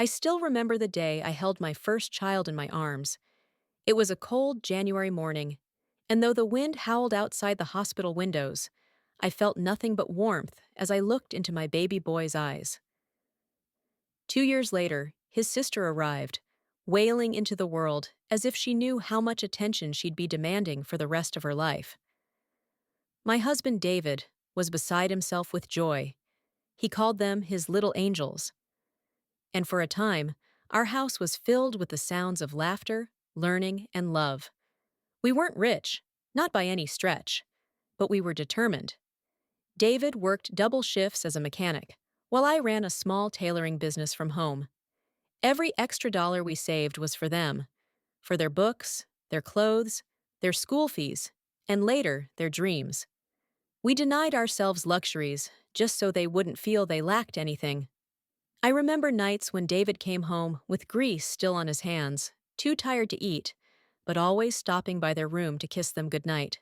I still remember the day I held my first child in my arms. It was a cold January morning, and though the wind howled outside the hospital windows, I felt nothing but warmth as I looked into my baby boy's eyes. 2 years later, his sister arrived, wailing into the world as if she knew how much attention she'd be demanding for the rest of her life. My husband David was beside himself with joy. He called them his little angels. And for a time, our house was filled with the sounds of laughter, learning, and love. We weren't rich, not by any stretch, but we were determined. David worked double shifts as a mechanic, while I ran a small tailoring business from home. Every extra dollar we saved was for them, for their books, their clothes, their school fees, and later, their dreams. We denied ourselves luxuries just so they wouldn't feel they lacked anything. I remember nights when David came home with grease still on his hands, too tired to eat, but always stopping by their room to kiss them goodnight.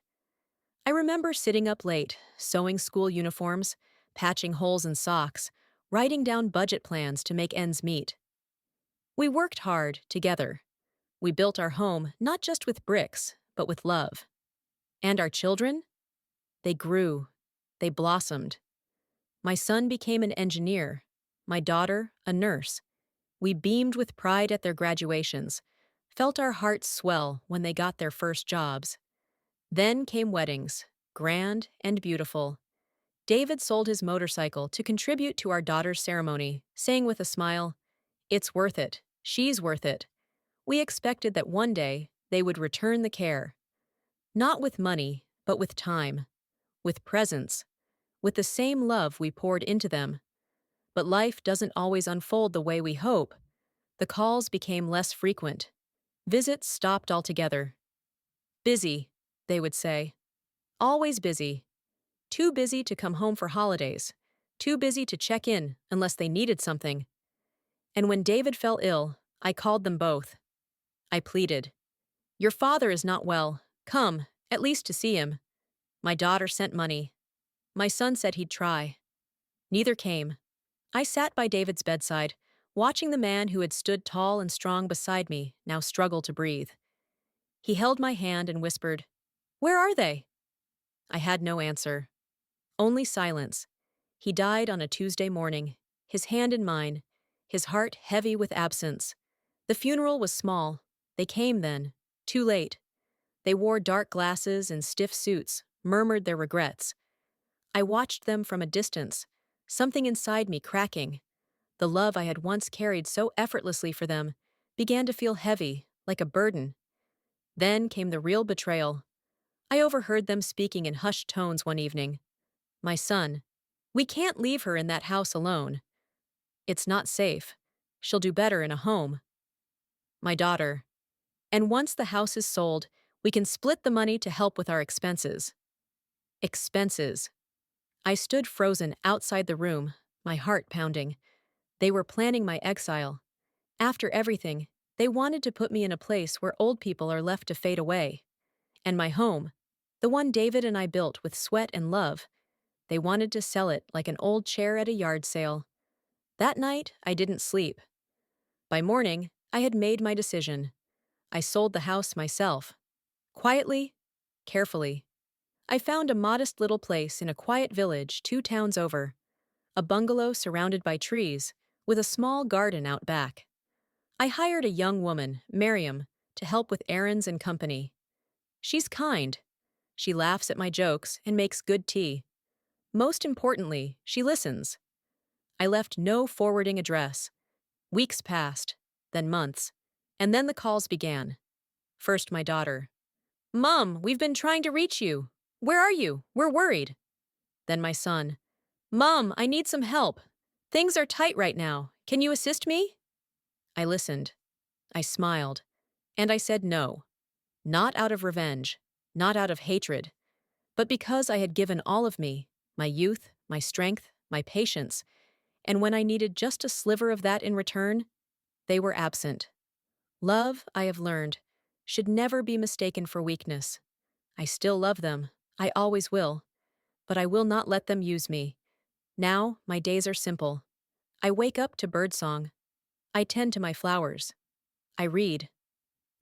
I remember sitting up late, sewing school uniforms, patching holes in socks, writing down budget plans to make ends meet. We worked hard, together. We built our home not just with bricks, but with love. And our children? They grew. They blossomed. My son became an engineer. My daughter, a nurse. We beamed with pride at their graduations, felt our hearts swell when they got their first jobs. Then came weddings, grand and beautiful. David sold his motorcycle to contribute to our daughter's ceremony, saying with a smile, "It's worth it. She's worth it." We expected that one day they would return the care. Not with money, but with time, with presence, with the same love we poured into them. But life doesn't always unfold the way we hope. The calls became less frequent. Visits stopped altogether. Busy, they would say. Always busy. Too busy to come home for holidays. Too busy to check in unless they needed something. And when David fell ill, I called them both. I pleaded, "Your father is not well. Come, at least to see him." My daughter sent money. My son said he'd try. Neither came. I sat by David's bedside, watching the man who had stood tall and strong beside me now struggle to breathe. He held my hand and whispered, "Where are they?" I had no answer. Only silence. He died on a Tuesday morning, his hand in mine, his heart heavy with absence. The funeral was small. They came then, too late. They wore dark glasses and stiff suits, murmured their regrets. I watched them from a distance, something inside me cracking. The love I had once carried so effortlessly for them began to feel heavy, like a burden. Then came the real betrayal. I overheard them speaking in hushed tones one evening. "My son, we can't leave her in that house alone. It's not safe. She'll do better in a home." My daughter, "And once the house is sold, we can split the money to help with our expenses." Expenses. I stood frozen outside the room, my heart pounding. They were planning my exile. After everything, they wanted to put me in a place where old people are left to fade away. And my home, the one David and I built with sweat and love, they wanted to sell it like an old chair at a yard sale. That night, I didn't sleep. By morning, I had made my decision. I sold the house myself. Quietly, carefully. I found a modest little place in a quiet village 2 towns over. A bungalow surrounded by trees, with a small garden out back. I hired a young woman, Miriam, to help with errands and company. She's kind. She laughs at my jokes and makes good tea. Most importantly, she listens. I left no forwarding address. Weeks passed, then months, and then the calls began. First, my daughter. "Mom, we've been trying to reach you. Where are you? We're worried." Then my son. "Mom, I need some help. Things are tight right now. Can you assist me?" I listened. I smiled. And I said no. Not out of revenge, not out of hatred, but because I had given all of me, my youth, my strength, my patience, and when I needed just a sliver of that in return, they were absent. Love, I have learned, should never be mistaken for weakness. I still love them. I always will. But I will not let them use me. Now, my days are simple. I wake up to birdsong. I tend to my flowers. I read.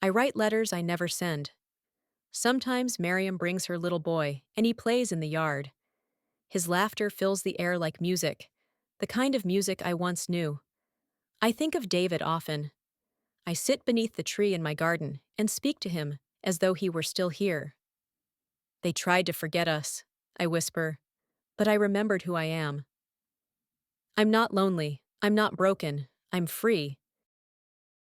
I write letters I never send. Sometimes Miriam brings her little boy, and he plays in the yard. His laughter fills the air like music, the kind of music I once knew. I think of David often. I sit beneath the tree in my garden and speak to him as though he were still here. They tried to forget us, I whisper, but I remembered who I am. I'm not lonely, I'm not broken, I'm free.